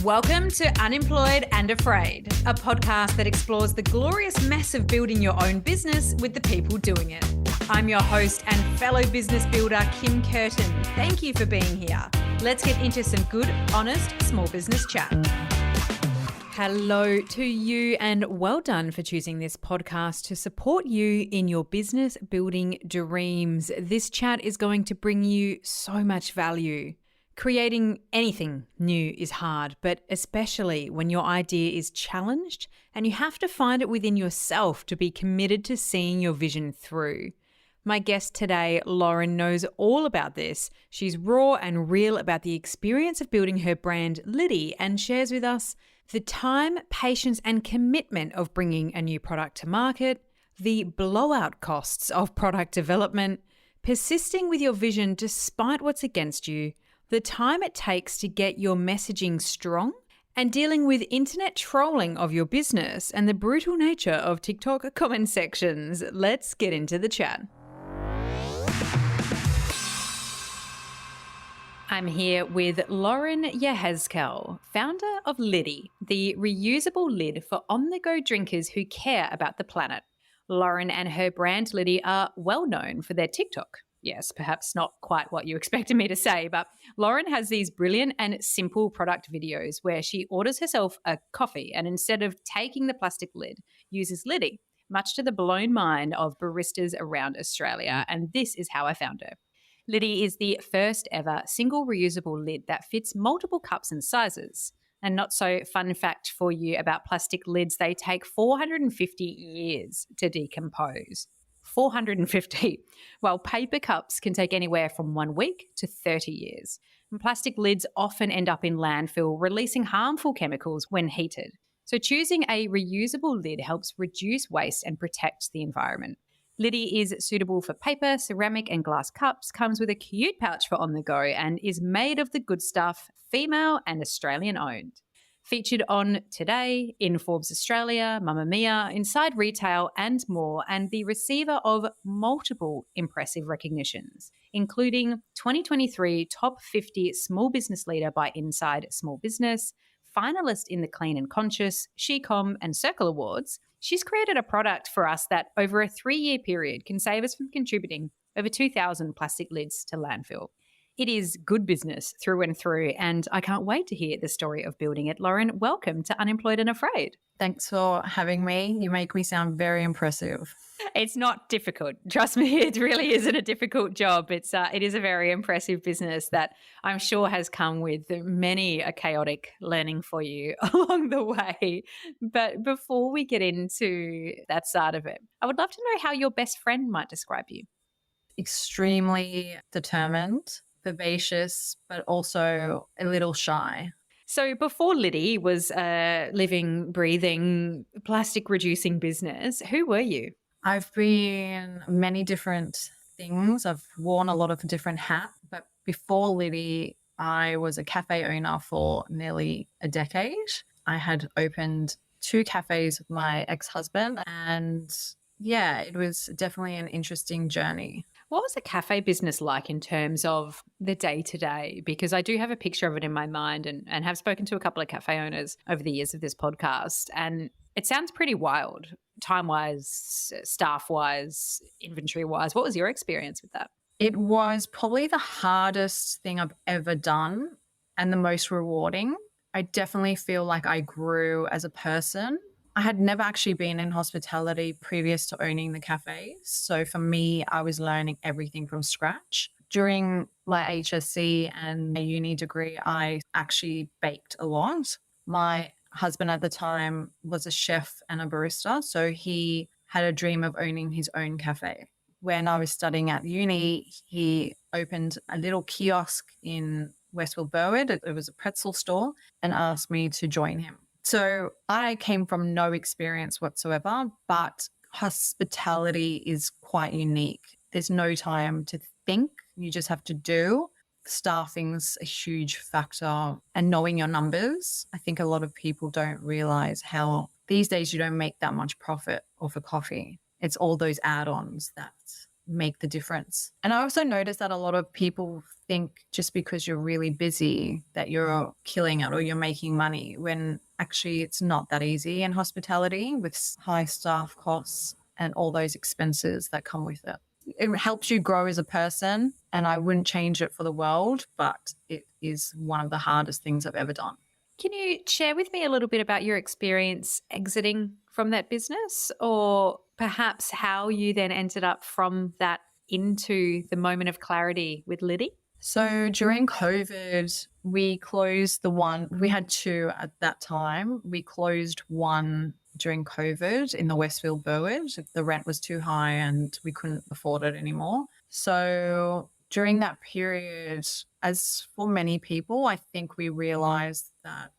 Welcome to Unemployed and Afraid, a podcast that explores the glorious mess of building your own business with the people doing it. I'm your host and fellow business builder, Kim Curtin. Thank you for being here. Let's get into some good, honest, small business chat. Hello to you and well done for choosing this podcast to support you in your business building dreams. This chat is going to bring you so much value. Creating anything new is hard, but especially when your idea is challenged and you have to find it within yourself to be committed to seeing your vision through. My guest today, Lauren, knows all about this. She's raw and real about the experience of building her brand, Lydy, and shares with us the time, patience, and commitment of bringing a new product to market, the blowout costs of product development, persisting with your vision despite what's against you, the time it takes to get your messaging strong, and dealing with internet trolling of your business and the brutal nature of TikTok comment sections. Let's get into the chat. I'm here with Lauren Yehezkel, founder of Lydy, the reusable lid for on-the-go drinkers who care about the planet. Lauren and her brand Lydy are well known for their TikTok. Yes, perhaps not quite what you expected me to say, but Lauren has these brilliant and simple product videos where she orders herself a coffee and instead of taking the plastic lid, uses Lydy, much to the blown mind of baristas around Australia. And this is how I found her. Lydy is the first ever single reusable lid that fits multiple cups and sizes. And not so fun fact for you about plastic lids, they take 450 years to decompose. 450, while paper cups can take anywhere from 1 week to 30 years. And plastic lids often end up in landfill, releasing harmful chemicals when heated. So choosing a reusable lid helps reduce waste and protect the environment. Lydy is suitable for paper, ceramic, and glass cups, comes with a cute pouch for on the go, and is made of the good stuff, female and Australian owned. Featured on Today, in Forbes Australia, Mamamia, Inside Retail, and more, and the receiver of multiple impressive recognitions, including 2023 Top 50 Small Business Leader by Inside Small Business, finalist in the Clean and Conscious, Shecom, and Circle Awards. She's created a product for us that over a 3-year period can save us from contributing over 2,000 plastic lids to landfill. It is good business through and through, and I can't wait to hear the story of building it. Lauren, welcome to Unemployed and Afraid. Thanks for having me. You make me sound very impressive. It's not difficult. Trust me, it really isn't a difficult job. It is a very impressive business that I'm sure has come with many a chaotic learning for you along the way. But before we get into that side of it, I would love to know how your best friend might describe you. Extremely determined, vivacious, but also a little shy. So before Lydy was a living, breathing, plastic reducing business, who were you? I've been many different things. I've worn a lot of different hats, but before Lydy, I was a cafe owner for nearly a decade. I had opened 2 cafes with my ex-husband, and yeah, it was definitely an interesting journey. What was the cafe business like in terms of the day-to-day? Because I do have a picture of it in my mind and have spoken to a couple of cafe owners over the years of this podcast, and it sounds pretty wild, time-wise, staff-wise, inventory-wise. What was your experience with that? It was probably the hardest thing I've ever done and the most rewarding. I definitely feel like I grew as a person. I had never actually been in hospitality previous to owning the cafes. So for me, I was learning everything from scratch. During my HSC and my uni degree, I actually baked a lot. My husband at the time was a chef and a barista, so he had a dream of owning his own cafe. When I was studying at uni, he opened a little kiosk in Westfield Burwood. It was a pretzel store, and asked me to join him. So I came from no experience whatsoever, but hospitality is quite unique. There's no time to think. You just have to do. Staffing's a huge factor, and knowing your numbers. I think a lot of people don't realize how these days you don't make that much profit off a coffee. It's all those add-ons that make the difference. And I also noticed that a lot of people think just because you're really busy that you're killing it or you're making money, when actually it's not that easy in hospitality with high staff costs and all those expenses that come with it. It helps you grow as a person, and I wouldn't change it for the world, but it is one of the hardest things I've ever done. Can you share with me a little bit about your experience exiting from that business, or perhaps how you then ended up from that into the moment of clarity with Lydy? So during COVID, we closed the one, we had two at that time. We closed one during COVID in the Westfield Burwood. The rent was too high and we couldn't afford it anymore. So during that period, as for many people, I think we realized that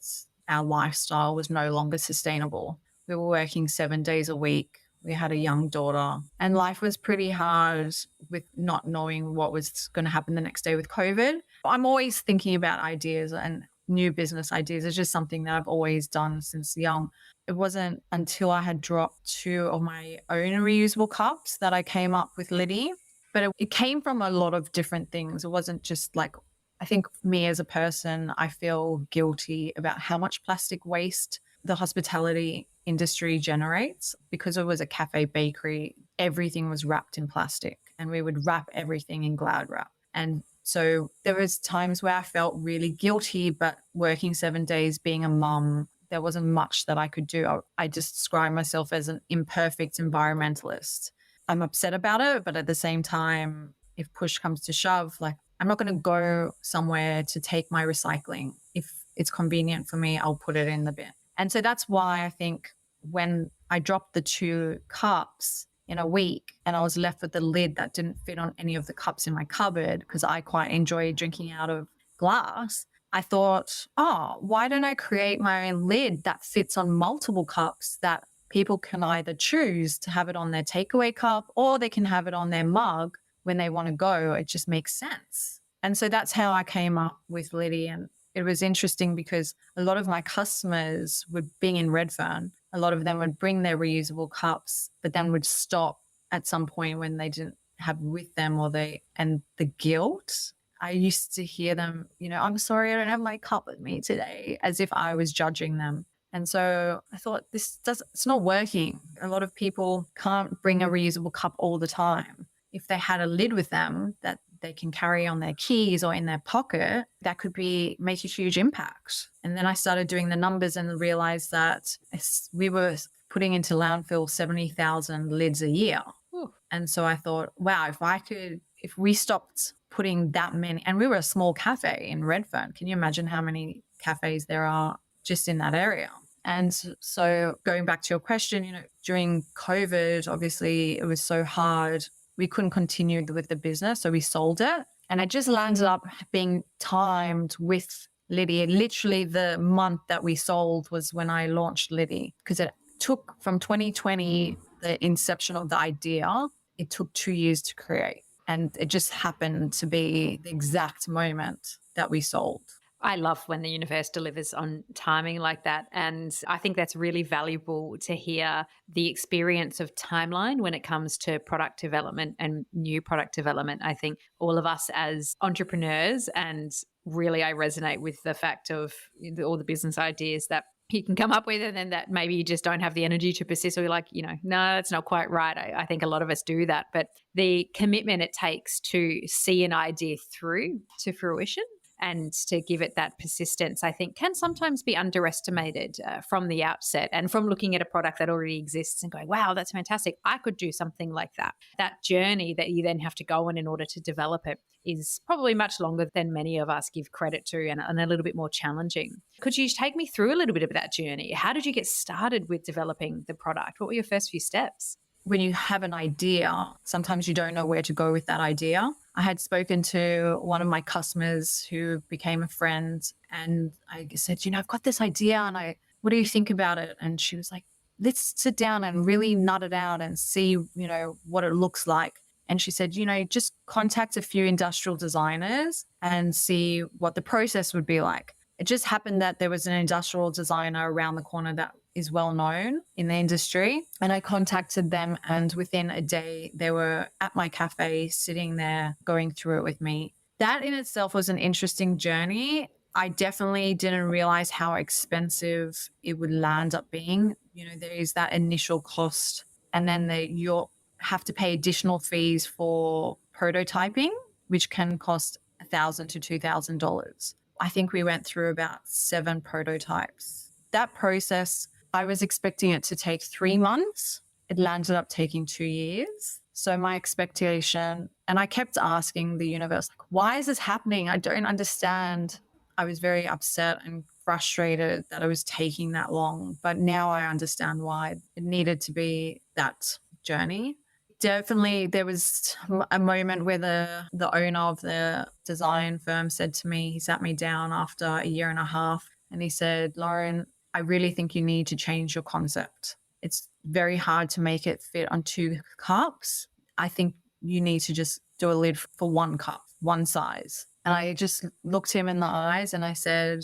our lifestyle was no longer sustainable. We were working 7 days a week. We had a young daughter, and life was pretty hard with not knowing what was going to happen the next day with COVID. I'm always thinking about ideas and new business ideas. It's just something that I've always done since young. It wasn't until I had dropped 2 of my own reusable cups that I came up with Lydy. But it came from a lot of different things. It wasn't just like, I think me as a person, I feel guilty about how much plastic waste the hospitality industry generates. Because it was a cafe bakery, everything was wrapped in plastic and we would wrap everything in Glad wrap. And so there was times where I felt really guilty, but working 7 days, being a mum, there wasn't much that I could do. I just describe myself as an imperfect environmentalist. I'm upset about it, but at the same time, if push comes to shove, like I'm not going to go somewhere to take my recycling. If it's convenient for me, I'll put it in the bin. And so that's why I think when I dropped the 2 cups in a week and I was left with the lid that didn't fit on any of the cups in my cupboard, because I quite enjoy drinking out of glass, I thought, oh, why don't I create my own lid that fits on multiple cups that people can either choose to have it on their takeaway cup or they can have it on their mug when they want to go. It just makes sense. And so that's how I came up with Lydy. And it was interesting because a lot of my customers would, being in Redfern, a lot of them would bring their reusable cups, but then would stop at some point when they didn't have with them and the guilt. I used to hear them, I'm sorry, I don't have my cup with me today, as if I was judging them. And so I thought it's not working. A lot of people can't bring a reusable cup all the time. If they had a lid with them that they can carry on their keys or in their pocket, that could make a huge impact. And then I started doing the numbers and realized that we were putting into landfill 70,000 lids a year. Ooh. And so I thought, wow, if we stopped putting that many, and we were a small cafe in Redfern. Can you imagine how many cafes there are just in that area? And so going back to your question, during COVID, obviously it was so hard. We couldn't continue with the business, so we sold it. And it just landed up being timed with Lydy. Literally the month that we sold was when I launched Lydy, because it took from 2020, the inception of the idea, it took 2 years to create. And it just happened to be the exact moment that we sold. I love when the universe delivers on timing like that. And I think that's really valuable to hear the experience of timeline when it comes to product development and new product development. I think all of us as entrepreneurs, and really I resonate with the fact of all the business ideas that you can come up with, and then that maybe you just don't have the energy to persist, or you're like, no, it's not quite right. I think a lot of us do that. But the commitment it takes to see an idea through to fruition and to give it that persistence, I think can sometimes be underestimated from the outset, and from looking at a product that already exists and going, wow, that's fantastic. I could do something like that. That journey that you then have to go on in order to develop it is probably much longer than many of us give credit to, and a little bit more challenging. Could you take me through a little bit of that journey? How did you get started with developing the product? What were your first few steps? When you have an idea, sometimes you don't know where to go with that idea. I had spoken to one of my customers who became a friend, and I said, I've got this idea, and what do you think about it? And she was like, let's sit down and really nut it out and see, what it looks like. And she said, just contact a few industrial designers and see what the process would be like. It just happened that there was an industrial designer around the corner that is well known in the industry. And I contacted them, and within a day, they were at my cafe sitting there going through it with me. That in itself was an interesting journey. I definitely didn't realize how expensive it would land up being. There is that initial cost, and then you'll have to pay additional fees for prototyping, which can cost $1,000 to $2,000. I think we went through about 7 prototypes. That process, I was expecting it to take 3 months. It landed up taking 2 years. So my expectation, and I kept asking the universe, like, why is this happening? I don't understand. I was very upset and frustrated that it was taking that long. But now I understand why it needed to be that journey. Definitely, there was a moment where the owner of the design firm said to me, he sat me down after a year and a half, and he said, Lauren, I really think you need to change your concept. It's very hard to make it fit on 2 cups. I think you need to just do a lid for 1 cup, one size. And I just looked him in the eyes and I said,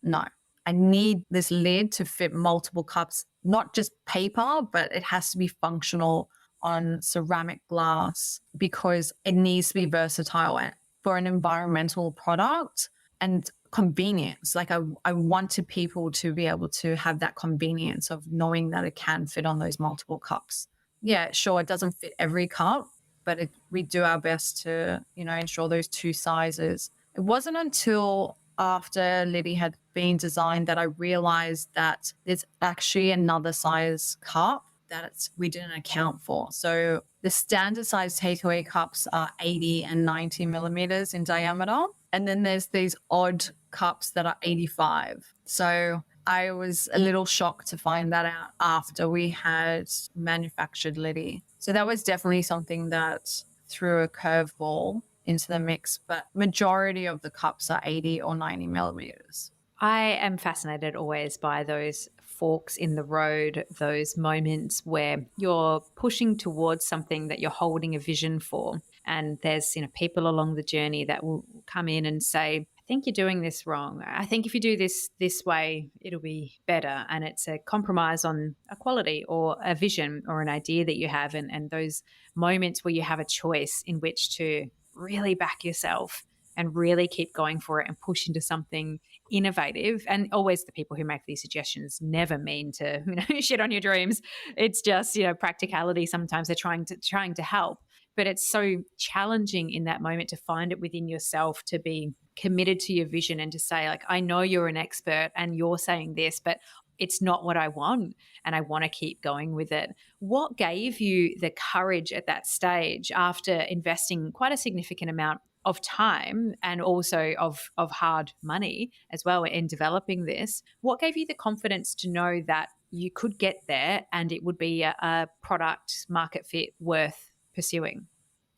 no, I need this lid to fit multiple cups, not just paper, but it has to be functional on ceramic glass because it needs to be versatile for an environmental product and convenience. Like I wanted people to be able to have that convenience of knowing that it can fit on those multiple cups. Yeah, sure, it doesn't fit every cup, but we do our best to, ensure those 2 sizes. It wasn't until after Lydy had been designed that I realized that there's actually another size cup that we didn't account for. So the standard size takeaway cups are 80 and 90 millimeters in diameter. And then there's these odd cups that are 85. So I was a little shocked to find that out after we had manufactured Lydy. So that was definitely something that threw a curveball into the mix, but majority of the cups are 80 or 90 millimeters. I am fascinated always by those forks in the road, those moments where you're pushing towards something that you're holding a vision for. And there's, people along the journey that will come in and say, I think you're doing this wrong. I think if you do this way, it'll be better. And it's a compromise on a quality or a vision or an idea that you have. And those moments where you have a choice in which to really back yourself and really keep going for it and push into something innovative. And always the people who make these suggestions never mean to, shit on your dreams. It's just, practicality. Sometimes they're trying to help. But it's so challenging in that moment to find it within yourself, to be committed to your vision and to say, like, I know you're an expert and you're saying this, but it's not what I want and I want to keep going with it. What gave you the courage at that stage after investing quite a significant amount of time and also of hard money as well in developing this? What gave you the confidence to know that you could get there and it would be a product market fit worth pursuing?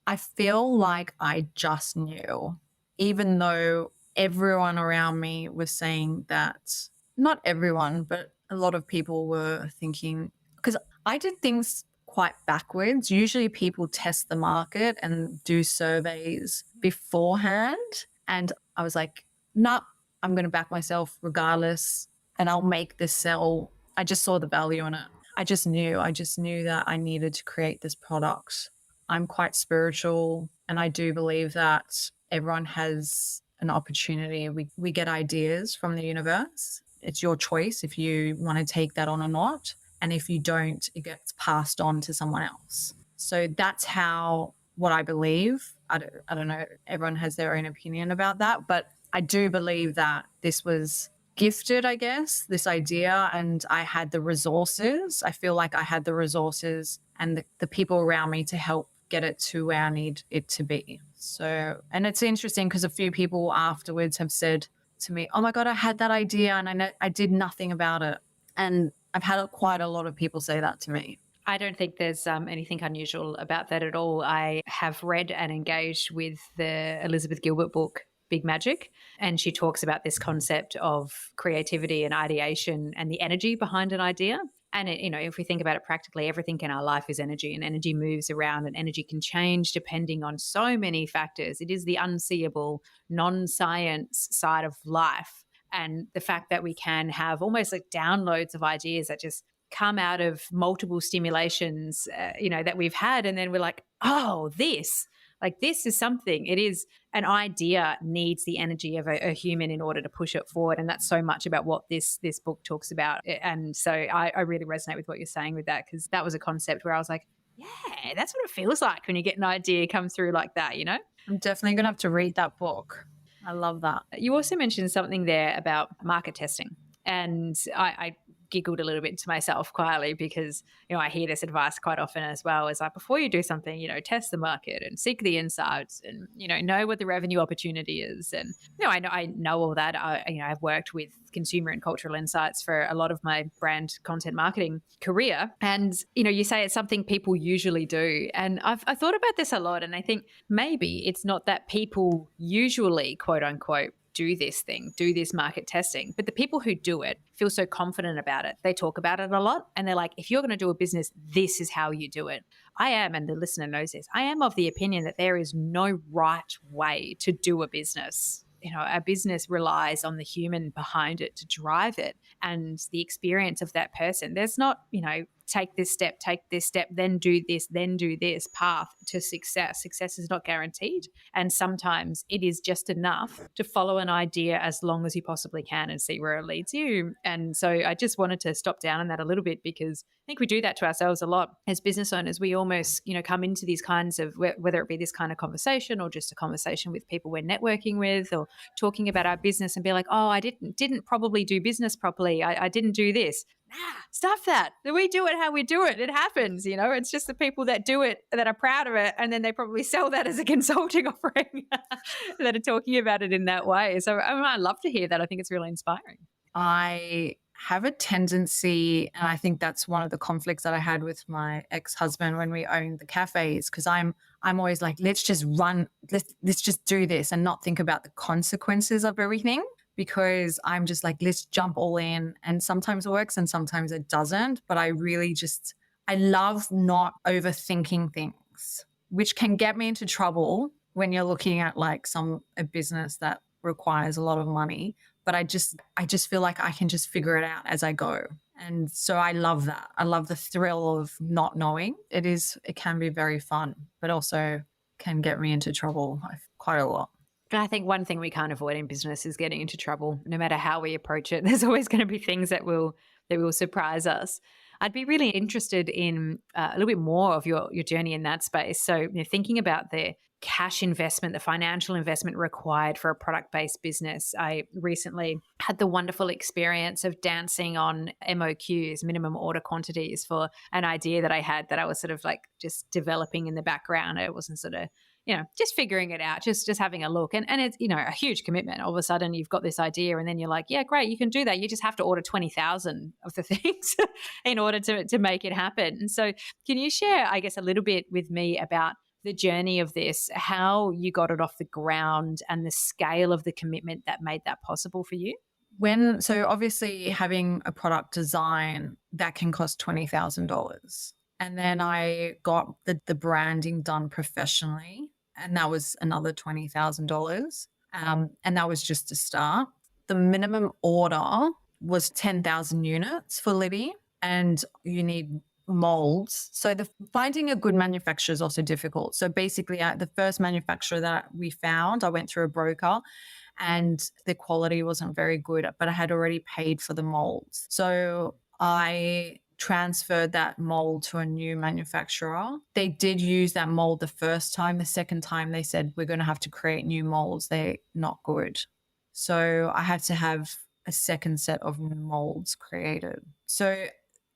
I feel like I just knew, even though everyone around me was saying that, not everyone, but a lot of people were thinking, because I did things quite backwards. Usually people test the market and do surveys beforehand. And I was like, nah, I'm going to back myself regardless and I'll make this sell. I just saw the value in it. I just knew that I needed to create this product. I'm quite spiritual and I do believe that everyone has an opportunity. We get ideas from the universe. It's your choice if you want to take that on or not. And if you don't, it gets passed on to someone else. So that's what I believe. I don't know. Everyone has their own opinion about that. But I do believe that this was gifted, I guess, this idea. And I had the resources. I feel like I had the resources and the people around me to help get it to where I need it to be. So, and it's interesting because a few people afterwards have said to me, oh my God, I had that idea and I did nothing about it. And I've had quite a lot of people say that to me. I don't think there's anything unusual about that at all. I have read and engaged with the Elizabeth Gilbert book, Big Magic, and she talks about this concept of creativity and ideation and the energy behind an idea. And, if we think about it practically, everything in our life is energy, and energy moves around and energy can change depending on so many factors. It is the unseeable, non-science side of life. And the fact that we can have almost like downloads of ideas that just come out of multiple stimulations, that we've had. And then we're like, oh, this is something. It is an idea needs the energy of a human in order to push it forward. And that's so much about what this book talks about. And so I really resonate with what you're saying with that, because that was a concept where I was like, yeah, that's what it feels like when you get an idea come through like that, I'm definitely going to have to read that book. I love that. You also mentioned something there about market testing. And I giggled a little bit to myself quietly because, I hear this advice quite often as well. Is like, before you do something, test the market and seek the insights and, know what the revenue opportunity is. And, I know all that. I've worked with consumer and cultural insights for a lot of my brand content marketing career. And, you say it's something people usually do. And I thought about this a lot. And I think maybe it's not that people usually, quote unquote, do this market testing. But the people who do it feel so confident about it. They talk about it a lot and they're like, if you're going to do a business, this is how you do it. I am, and the listener knows this, I am of the opinion that there is no right way to do a business. A business relies on the human behind it to drive it and the experience of that person. There's not, take this step, then do this path to success. Success is not guaranteed. And sometimes it is just enough to follow an idea as long as you possibly can and see where it leads you. And so I just wanted to stop down on that a little bit, because I think we do that to ourselves a lot as business owners. We almost, come into these kinds of, whether it be this kind of conversation or just a conversation with people we're networking with or talking about our business, and be like, oh, I didn't probably do business properly. I didn't do this. Stuff that. We do it how we do it. It happens, It's just the people that do it that are proud of it, and then they probably sell that as a consulting offering that are talking about it in that way. So I love to hear that. I think it's really inspiring. I have a tendency, and I think that's one of the conflicts that I had with my ex-husband when we owned the cafes, because I'm always like, let's just do this and not think about the consequences of everything. Because I'm just like, let's jump all in. And sometimes it works and sometimes it doesn't. But I love not overthinking things, which can get me into trouble when you're looking at like a business that requires a lot of money. But I just feel like I can just figure it out as I go. And so I love that. I love the thrill of not knowing. It can be very fun, but also can get me into trouble quite a lot. I think one thing we can't avoid in business is getting into trouble. No matter how we approach it, there's always going to be things that will surprise us. I'd be really interested in a little bit more of your journey in that space. So, thinking about the cash investment, the financial investment required for a product-based business. I recently had the wonderful experience of dancing on MOQs, minimum order quantities, for an idea that I had that I was sort of like just developing in the background. It wasn't sort of just figuring it out, just having a look. And it's, a huge commitment. All of a sudden you've got this idea and then you're like, yeah, great, you can do that. You just have to order 20,000 of the things in order to make it happen. And so can you share, I guess, a little bit with me about the journey of this, how you got it off the ground and the scale of the commitment that made that possible for you? So obviously having a product design, that can cost $20,000. And then I got the branding done professionally, and that was another $20,000. And that was just a start. The minimum order was 10,000 units for Lydy, and you need molds. So finding a good manufacturer is also difficult. So basically the first manufacturer that we found, I went through a broker, and the quality wasn't very good, but I had already paid for the molds. So I transferred that mold to a new manufacturer. They did use that mold the first time. The second time they said, we're going to have to create new molds. They're not good. So I had to have a second set of molds created. So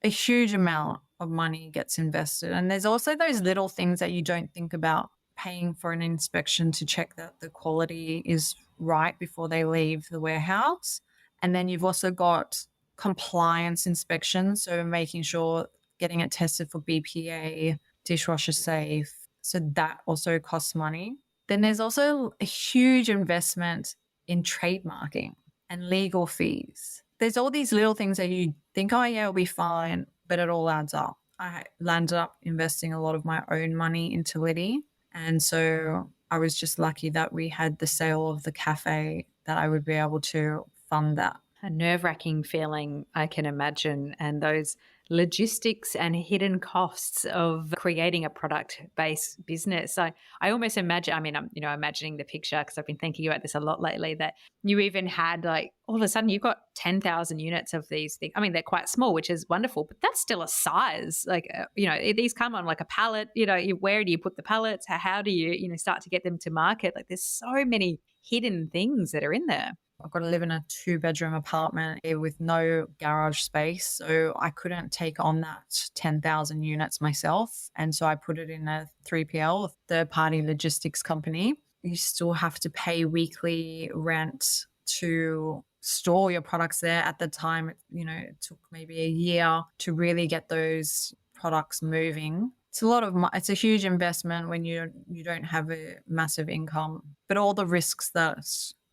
a huge amount of money gets invested. And there's also those little things that you don't think about, paying for an inspection to check that the quality is right before they leave the warehouse. And then you've also got compliance inspections, so making sure getting it tested for BPA, dishwasher safe. So that also costs money. Then there's also a huge investment in trademarking and legal fees. There's all these little things that you think, oh yeah, it'll be fine, but it all adds up. I landed up investing a lot of my own money into Lydy. And so I was just lucky that we had the sale of the cafe, that I would be able to fund that. A nerve-wracking feeling, I can imagine, and those logistics and hidden costs of creating a product-based business. I almost imagine, I mean, I'm, imagining the picture because I've been thinking about this a lot lately, that you even had like all of a sudden you've got 10,000 units of these things. I mean, they're quite small, which is wonderful, but that's still a size. Like, these come on like a pallet, where do you put the pallets? How do you, start to get them to market? Like there's so many hidden things that are in there. I've got to live in a 2-bedroom apartment with no garage space. So I couldn't take on that 10,000 units myself. And so I put it in a 3PL, a third-party logistics company. You still have to pay weekly rent to store your products there. At the time, it took maybe a year to really get those products moving. It's a huge investment when you don't have a massive income, but all the risks that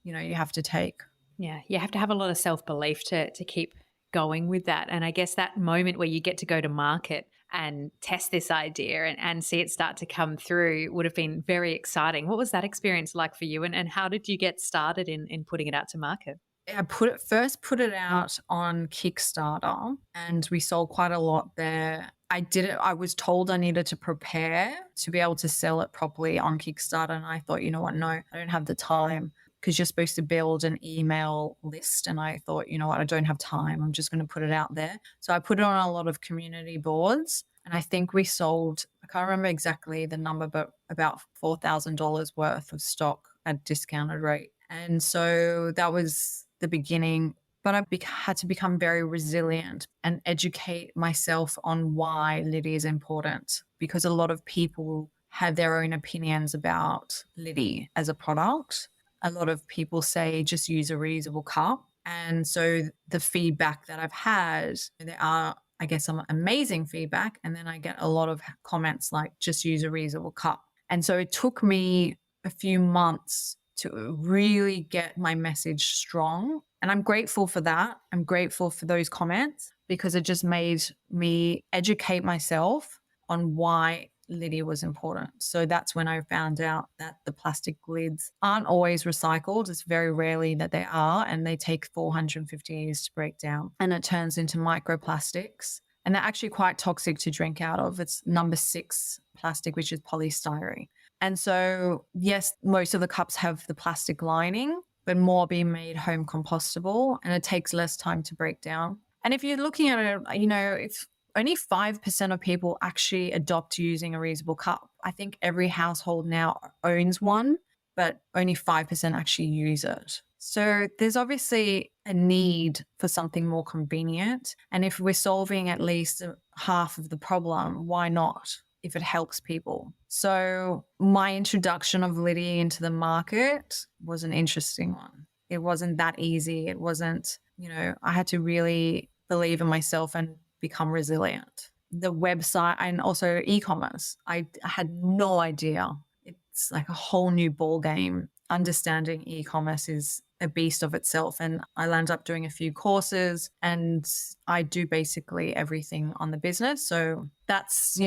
you have to take. Yeah, you have to have a lot of self-belief to keep going with that. And I guess that moment where you get to go to market and test this idea and see it start to come through would have been very exciting. What was that experience like for you? And how did you get started in putting it out to market? I first put it out on Kickstarter and we sold quite a lot there. I was told I needed to prepare to be able to sell it properly on Kickstarter. And I thought, you know what? No, I don't have the time, because you're supposed to build an email list. And I thought, you know what? I don't have time. I'm just going to put it out there. So I put it on a lot of community boards. And I think we sold, I can't remember exactly the number, but about $4,000 worth of stock at discounted rate. And so that was the beginning. But I had to become very resilient and educate myself on why Lydy is important, because a lot of people have their own opinions about Lydy as a product. A lot of people say just use a reusable cup. And so the feedback that I've had, there are, I guess, some amazing feedback. And then I get a lot of comments like just use a reusable cup. And so it took me a few months to really get my message strong. And I'm grateful for that. I'm grateful for those comments, because it just made me educate myself on why Lydy was important. So that's when I found out that the plastic lids aren't always recycled. It's very rarely that they are, and they take 450 years to break down, and it turns into microplastics. And they're actually quite toxic to drink out of. It's number 6 plastic, which is polystyrene. And so, yes, most of the cups have the plastic lining, but more being made home compostable, and it takes less time to break down. And if you're looking at it, if only 5% of people actually adopt using a reusable cup. I think every household now owns one, but only 5% actually use it. So there's obviously a need for something more convenient. And if we're solving at least half of the problem, why not? If it helps people. So my introduction of Lydy into the market was an interesting one. It wasn't that easy. It wasn't, I had to really believe in myself and become resilient. The website and also e-commerce, I had no idea. It's like a whole new ball game. Understanding e-commerce is a beast of itself. And I landed up doing a few courses, and I do basically everything on the business. So that's,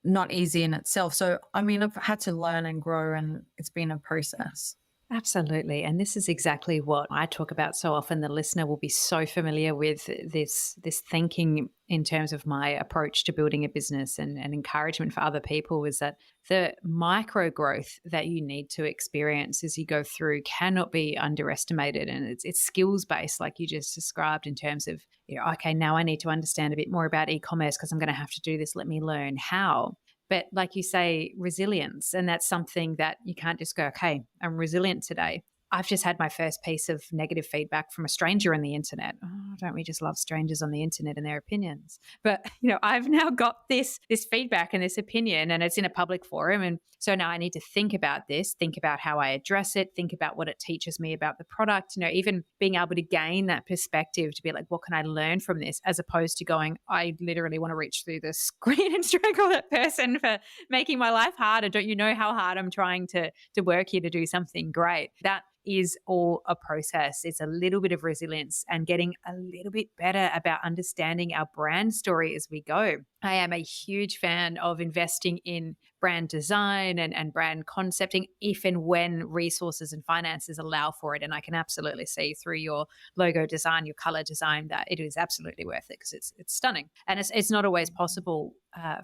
not easy in itself. So, I've had to learn and grow, and it's been a process. Absolutely. And this is exactly what I talk about so often. The listener will be so familiar with this thinking in terms of my approach to building a business and encouragement for other people, is that the micro growth that you need to experience as you go through cannot be underestimated. And it's skills based, like you just described, in terms of, okay, now I need to understand a bit more about e-commerce because I'm going to have to do this. Let me learn how. But like you say, resilience. And that's something that you can't just go, okay, I'm resilient today. I've just had my first piece of negative feedback from a stranger on the internet. Oh, don't we just love strangers on the internet and their opinions? But, I've now got this feedback and this opinion, and it's in a public forum. And so now I need to think about this, think about how I address it, think about what it teaches me about the product, even being able to gain that perspective to be like, what can I learn from this? As opposed to going, I literally want to reach through the screen and strangle that person for making my life harder. Don't you know how hard I'm trying to work here to do something great? That is all a process. It's a little bit of resilience and getting a little bit better about understanding our brand story as we go. I am a huge fan of investing in brand design and brand concepting if and when resources and finances allow for it. And I can absolutely see through your logo design, your color design, that it is absolutely worth it because it's stunning. And it's not always possible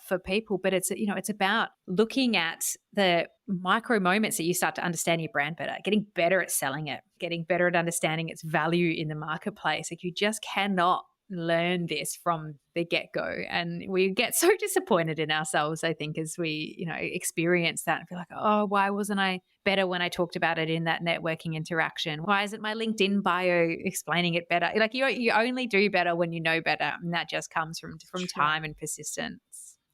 for people, but it's about looking at the micro moments that you start to understand your brand better, getting better at selling it, getting better at understanding its value in the marketplace. Like, you just cannot learn this from the get-go, and we get so disappointed in ourselves, I think, as we experience that and feel like, oh, why wasn't I better when I talked about it in that networking interaction? Why isn't my LinkedIn bio explaining it better? Like, you only do better when you know better, and that just comes from True. time and persistence.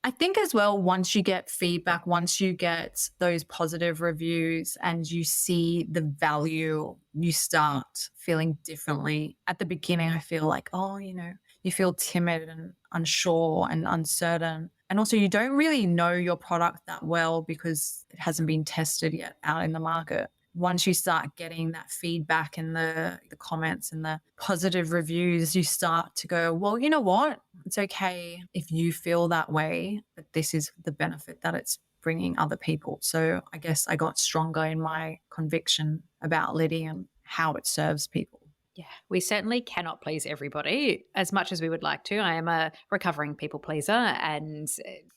I think as well, once you get feedback, once you get those positive reviews and you see the value, you start feeling differently. At the beginning, I feel like, oh, you feel timid and unsure and uncertain. And also, you don't really know your product that well because it hasn't been tested yet out in the market. Once you start getting that feedback and the comments and the positive reviews, you start to go, well, you know what? It's okay if you feel that way, but this is the benefit that it's bringing other people. So I guess I got stronger in my conviction about Lydy and how it serves people. Yeah, we certainly cannot please everybody as much as we would like to. I am a recovering people pleaser, and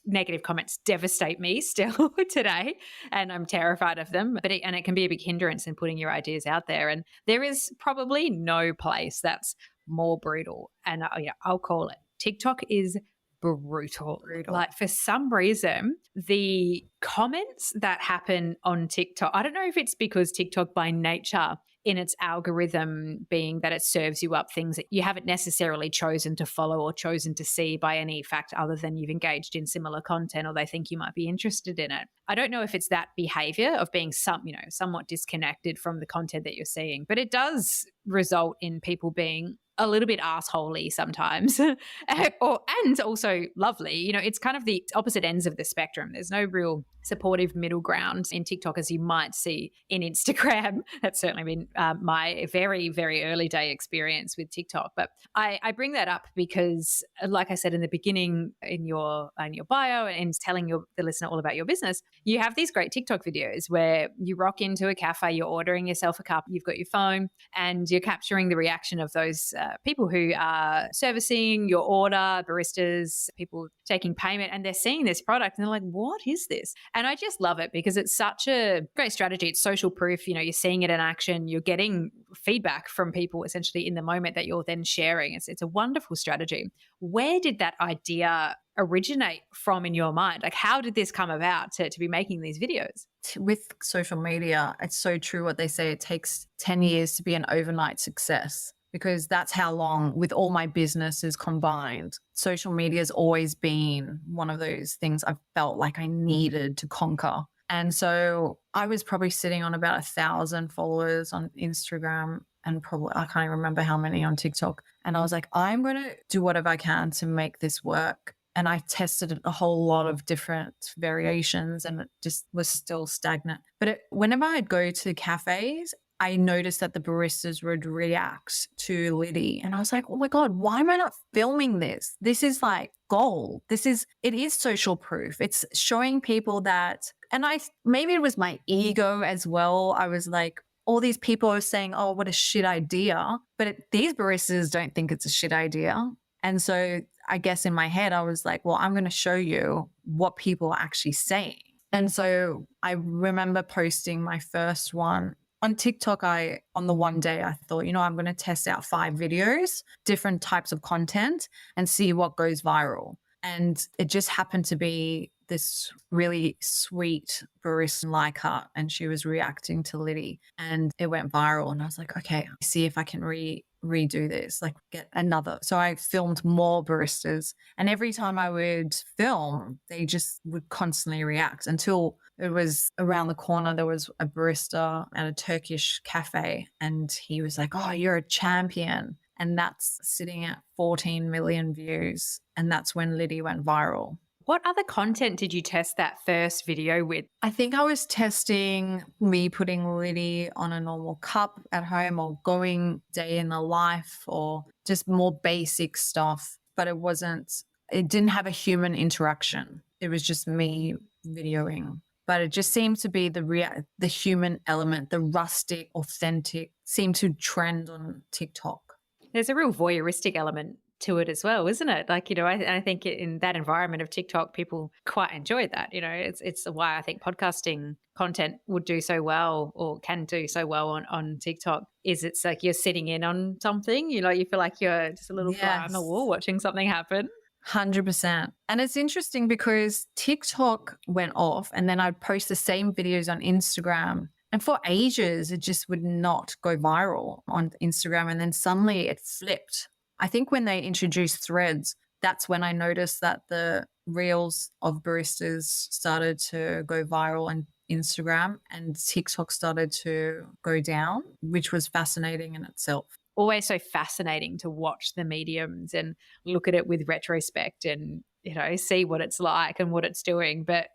negative comments devastate me still today, and I'm terrified of them. But it can be a big hindrance in putting your ideas out there. And there is probably no place that's more brutal. And I'll call it. TikTok is brutal. Brutal. Like, for some reason, the comments that happen on TikTok, I don't know if it's because TikTok by nature in its algorithm being that it serves you up things that you haven't necessarily chosen to follow or chosen to see by any fact other than you've engaged in similar content or they think you might be interested in it. I don't know if it's that behavior of being somewhat disconnected from the content that you're seeing, but it does result in people being a little bit assholey sometimes, and also lovely. It's kind of the opposite ends of the spectrum. There's no real supportive middle ground in TikTok as you might see in Instagram. That's certainly been my very, very early day experience with TikTok. But I bring that up because, like I said in the beginning, in your bio and telling the listener all about your business, you have these great TikTok videos where you rock into a cafe, you're ordering yourself a cup, you've got your phone, and you're capturing the reaction of those people who are servicing your order, baristas, people taking payment, and they're seeing this product and they're like, what is this? And I just love it because it's such a great strategy. It's social proof. You're seeing it in action. You're getting feedback from people essentially in the moment that you're then sharing. It's a wonderful strategy. Where did that idea originate from in your mind? Like, how did this come about to be making these videos? With social media, it's so true what they say. It takes 10 years to be an overnight success, because that's how long, with all my businesses combined, social media has always been one of those things I felt like I needed to conquer. And so I was probably sitting on about 1,000 followers on Instagram, and probably, I can't even remember how many on TikTok. And I was like, I'm going to do whatever I can to make this work. And I tested a whole lot of different variations, and it just was still stagnant. But whenever I'd go to cafes, I noticed that the baristas would react to Lydy. And I was like, oh my God, why am I not filming this? This is like gold. It is social proof. It's showing people that, and maybe it was my ego as well. I was like, all these people are saying, oh, what a shit idea. But these baristas don't think it's a shit idea. And so I guess in my head, I was like, well, I'm going to show you what people are actually saying. And so I remember posting my first one on TikTok. On the one day, I thought, I'm going to test out 5 videos, different types of content, and see what goes viral. And it just happened to be this really sweet barista like her, and she was reacting to Lydy, and it went viral. And I was like, okay, see if I can redo this, like get another. So I filmed more baristas, and every time I would film, they just would constantly react until it was around the corner. There was a barista at a Turkish cafe, and he was like, oh, you're a champion. And that's sitting at 14 million views. And that's when Lydy went viral. What other content did you test that first video with? I think I was testing me putting Lydy on a normal cup at home, or going day in the life, or just more basic stuff. But it wasn't It didn't have a human interaction. It was just me videoing. But it just seemed to be the human element, the rustic, authentic, seemed to trend on TikTok. There's a real voyeuristic element to it as well, isn't it? Like, I think in that environment of TikTok, people quite enjoy that. It's why I think podcasting content would do so well, or can do so well on TikTok, is it's like you're sitting in on something, you feel like you're just a little fly on the Yes. wall watching something happen. 100%. And it's interesting because TikTok went off and then I'd post the same videos on Instagram. And for ages, it just would not go viral on Instagram. And then suddenly it flipped. I think when they introduced threads, that's when I noticed that the reels of baristas started to go viral on Instagram and TikTok started to go down, which was fascinating in itself. Always so fascinating to watch the mediums and look at it with retrospect and see what it's like and what it's doing. But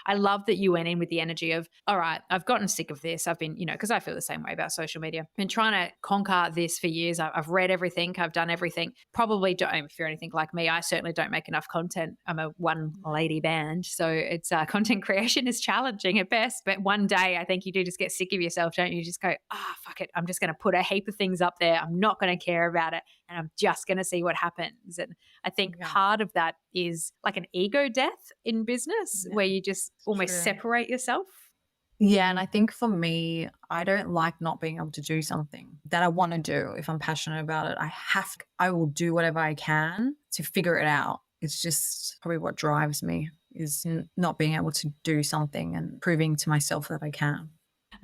I love that you went in with the energy of, all right, I've gotten sick of this. I've been, because I feel the same way about social media. I've been trying to conquer this for years. I've read everything. I've done everything. Probably don't, if you're anything like me, I certainly don't make enough content. I'm a one lady band. So it's content creation is challenging at best. But one day I think you do just get sick of yourself, don't you? You just go, fuck it. I'm just going to put a heap of things up there. I'm not going to care about it. And I'm just going to see what happens. And I think part of that is like an ego death in business where you just almost separate yourself. Yeah. And I think for me, I don't like not being able to do something that I want to do. If I'm passionate about it, I will do whatever I can to figure it out. It's just probably what drives me is not being able to do something and proving to myself that I can.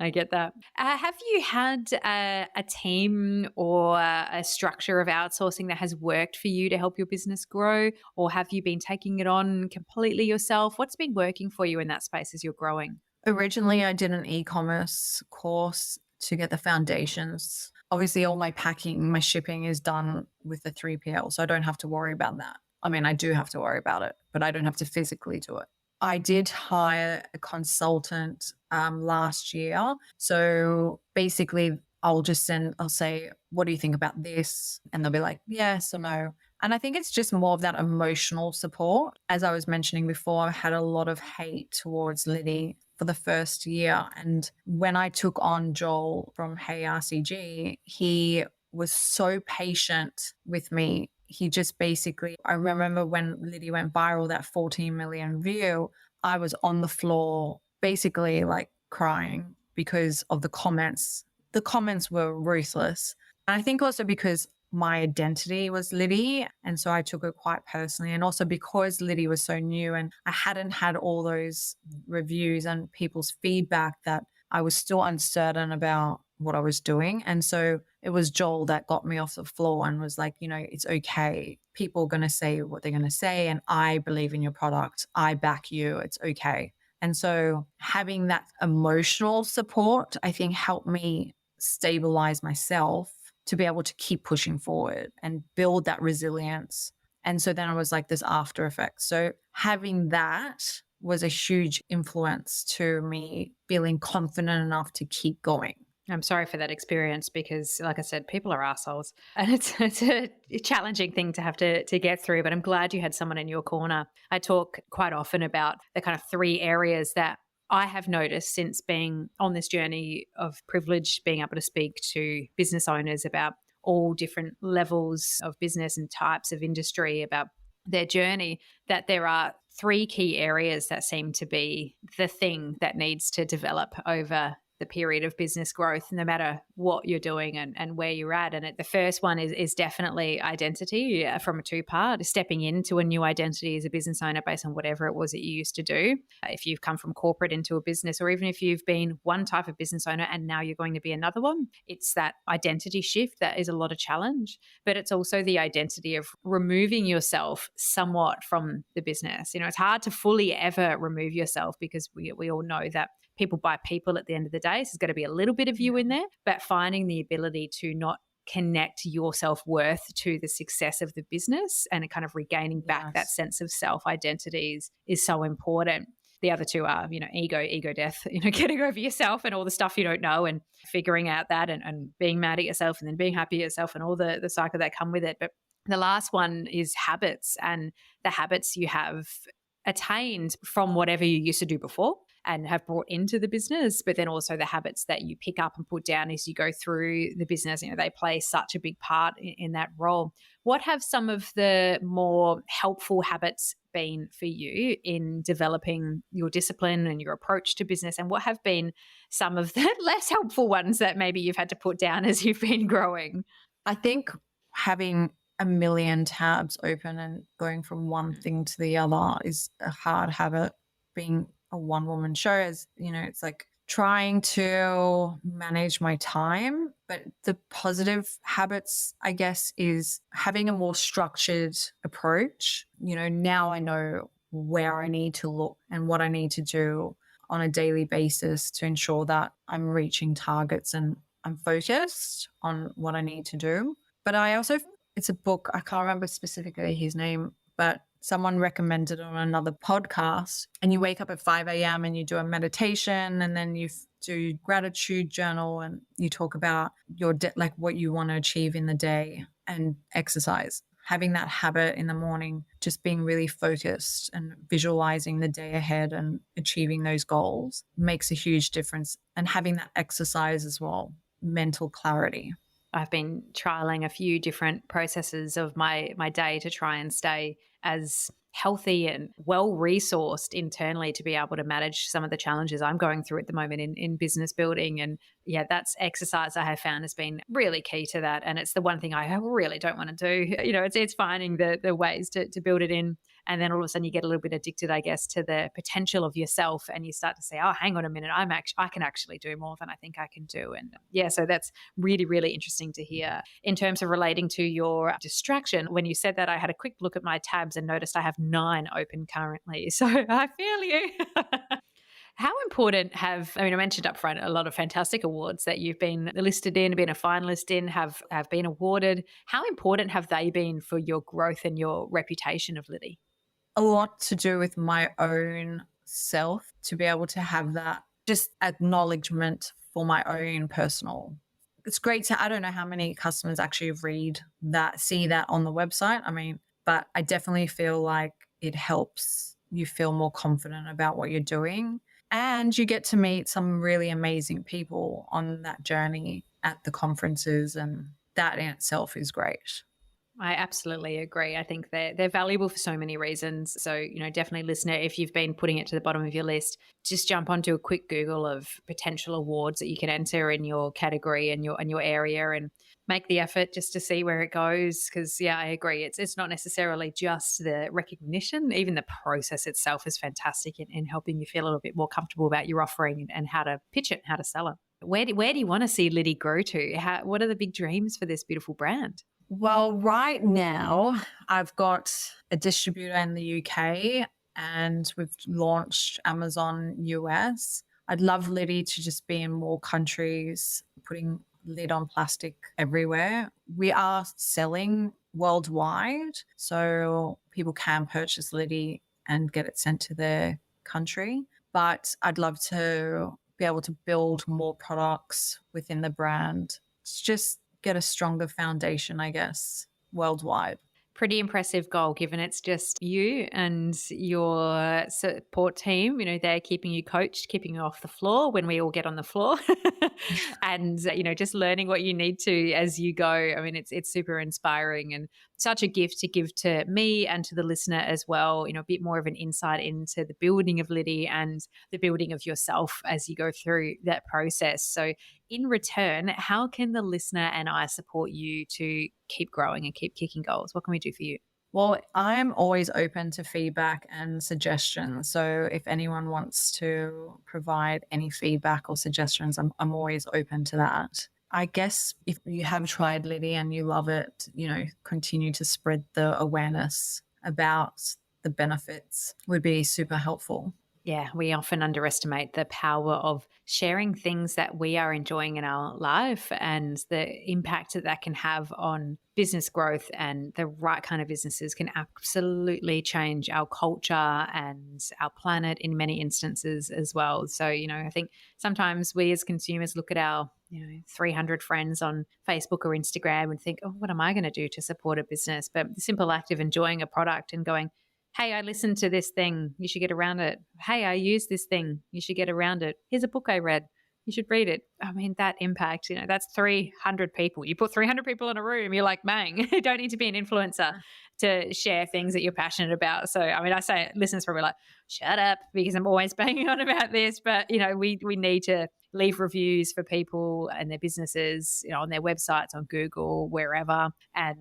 I get that. Have you had a team or a structure of outsourcing that has worked for you to help your business grow? Or have you been taking it on completely yourself? What's been working for you in that space as you're growing? Originally, I did an e-commerce course to get the foundations. Obviously, all my packing, my shipping is done with the 3PL, so I don't have to worry about that. I mean, I do have to worry about it, but I don't have to physically do it. I did hire a consultant last year. So basically, I'll say, what do you think about this? And they'll be like, yes or no. And I think it's just more of that emotional support. As I was mentioning before, I had a lot of hate towards Lydy for the first year. And when I took on Joel from Hey RCG, he was so patient with me. He just basically, I remember when Lydy went viral, that 14 million view, I was on the floor basically like crying because of the comments. The comments were ruthless. And I think also because my identity was Lydy. And so I took it quite personally. And also because Lydy was so new and I hadn't had all those reviews and people's feedback, that I was still uncertain about what I was doing. And so it was Joel that got me off the floor and was like, it's okay. People are going to say what they're going to say. And I believe in your product. I back you. It's okay. And so having that emotional support, I think, helped me stabilize myself to be able to keep pushing forward and build that resilience. And so then it was like this after effect. So having that was a huge influence to me feeling confident enough to keep going. I'm sorry for that experience because, like I said, people are assholes and it's a challenging thing to have to get through, but I'm glad you had someone in your corner. I talk quite often about the kind of 3 areas that I have noticed since being on this journey of privilege, being able to speak to business owners about all different levels of business and types of industry, about their journey, that there are 3 key areas that seem to be the thing that needs to develop over the period of business growth, no matter what you're doing and where you're at. And the first one is definitely identity from a 2-part, stepping into a new identity as a business owner based on whatever it was that you used to do. If you've come from corporate into a business, or even if you've been one type of business owner and now you're going to be another one, it's that identity shift that is a lot of challenge. But it's also the identity of removing yourself somewhat from the business. It's hard to fully ever remove yourself because we all know that people buy people at the end of the day. So there's got to be a little bit of you in there, but finding the ability to not connect your self-worth to the success of the business and kind of regaining back that sense of self-identity is so important. The other 2 are, ego death, getting over yourself and all the stuff you don't know and figuring out that and being mad at yourself and then being happy at yourself and all the cycle that come with it. But The last one is habits, and the habits you have attained from whatever you used to do before and have brought into the business, but then also the habits that you pick up and put down as you go through the business. They play such a big part in that role. What have some of the more helpful habits been for you in developing your discipline and your approach to business? And what have been some of the less helpful ones that maybe you've had to put down as you've been growing? I think having a million tabs open and going from one thing to the other is a hard habit. Being a one woman show, as it's like trying to manage my time. But the positive habits, I guess, is having a more structured approach. Now I know where I need to look and what I need to do on a daily basis to ensure that I'm reaching targets and I'm focused on what I need to do. But it's a book, I can't remember specifically his name, but someone recommended on another podcast. And you wake up at 5 a.m. and you do a meditation, and then you do gratitude journal, and you talk about like what you want to achieve in the day, and exercise. Having that habit in the morning, just being really focused and visualizing the day ahead and achieving those goals makes a huge difference. And having that exercise as well, mental clarity. I've been trialing a few different processes of my day to try and stay as healthy and well resourced internally to be able to manage some of the challenges I'm going through at the moment in business building. And yeah, that's exercise I have found has been really key to that. And it's the one thing I really don't want to do. It's finding the ways to build it in. And then all of a sudden you get a little bit addicted, I guess, to the potential of yourself, and you start to say, oh, hang on a minute, I can actually do more than I think I can do. And yeah, so that's really, really interesting to hear. In terms of relating to your distraction, when you said that, I had a quick look at my tabs and noticed I have 9 open currently. So I feel you. How important I mentioned up front a lot of fantastic awards that you've been listed in, been a finalist in, have been awarded. How important have they been for your growth and your reputation of Lydy? A lot to do with my own self, to be able to have that just acknowledgement for my own personal. It's great I don't know how many customers actually see that on the website. But I definitely feel like it helps you feel more confident about what you're doing. And you get to meet some really amazing people on that journey at the conferences, and that in itself is great. I absolutely agree. I think they're valuable for so many reasons. So, definitely, listener, if you've been putting it to the bottom of your list, just jump onto a quick Google of potential awards that you can enter in your category and your area, and make the effort just to see where it goes. Because yeah, I agree. It's not necessarily just the recognition. Even the process itself is fantastic in helping you feel a little bit more comfortable about your offering and how to pitch it and how to sell it. Where do you want to see Lydy grow to? What are the big dreams for this beautiful brand? Well, right now I've got a distributor in the UK, and we've launched Amazon US. I'd love Lydy to just be in more countries, putting lid on plastic everywhere. We are selling worldwide, so people can purchase Lydy and get it sent to their country. But I'd love to be able to build more products within the brand. It's just get a stronger foundation, I guess, worldwide. Pretty impressive goal, given it's just you and your support team. They're keeping you coached, keeping you off the floor when we all get on the floor, and just learning what you need to as you go. It's super inspiring and such a gift to give to me and to the listener as well. A bit more of an insight into the building of Lydy and the building of yourself as you go through that process. So, in return, how can the listener and I support you to keep growing and keep kicking goals? What can we do for you? Well, I'm always open to feedback and suggestions. So if anyone wants to provide any feedback or suggestions, I'm always open to that. I guess if you have tried Lydy and you love it, continue to spread the awareness about the benefits would be super helpful. Yeah, we often underestimate the power of sharing things that we are enjoying in our life and the impact that that can have on business growth. And the right kind of businesses can absolutely change our culture and our planet in many instances as well. So, I think sometimes we as consumers look at our 300 friends on Facebook or Instagram and think, oh, what am I going to do to support a business? But the simple act of enjoying a product and going, hey, I listened to this thing. You should get around it. Hey, I use this thing. You should get around it. Here's a book I read. You should read it. I mean, that impact, that's 300 people. You put 300 people in a room, you're like, bang, you don't need to be an influencer to share things that you're passionate about. So, I mean, I say listeners probably like, shut up, because I'm always banging on about this. But, we need to leave reviews for people and their businesses, on their websites, on Google, wherever, and,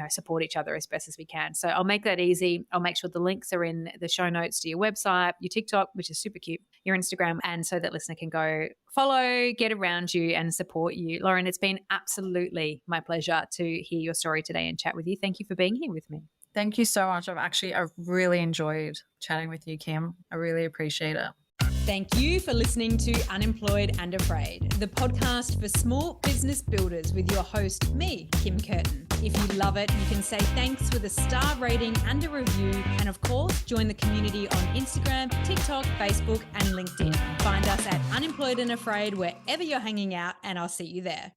support each other as best as we can. So I'll make that easy. I'll make sure the links are in the show notes to your website, your TikTok, which is super cute, your Instagram, and so that listener can go follow, get around you and support you. Lauren, it's been absolutely my pleasure to hear your story today and chat with you. Thank you for being here with me. Thank you so much. I've really enjoyed chatting with you, Kim. I really appreciate it. Thank you for listening to Unemployed and Afraid, the podcast for small business builders with your host, me, Kim Curtin. If you love it, you can say thanks with a star rating and a review. And of course, join the community on Instagram, TikTok, Facebook, and LinkedIn. Find us at Unemployed and Afraid wherever you're hanging out, and I'll see you there.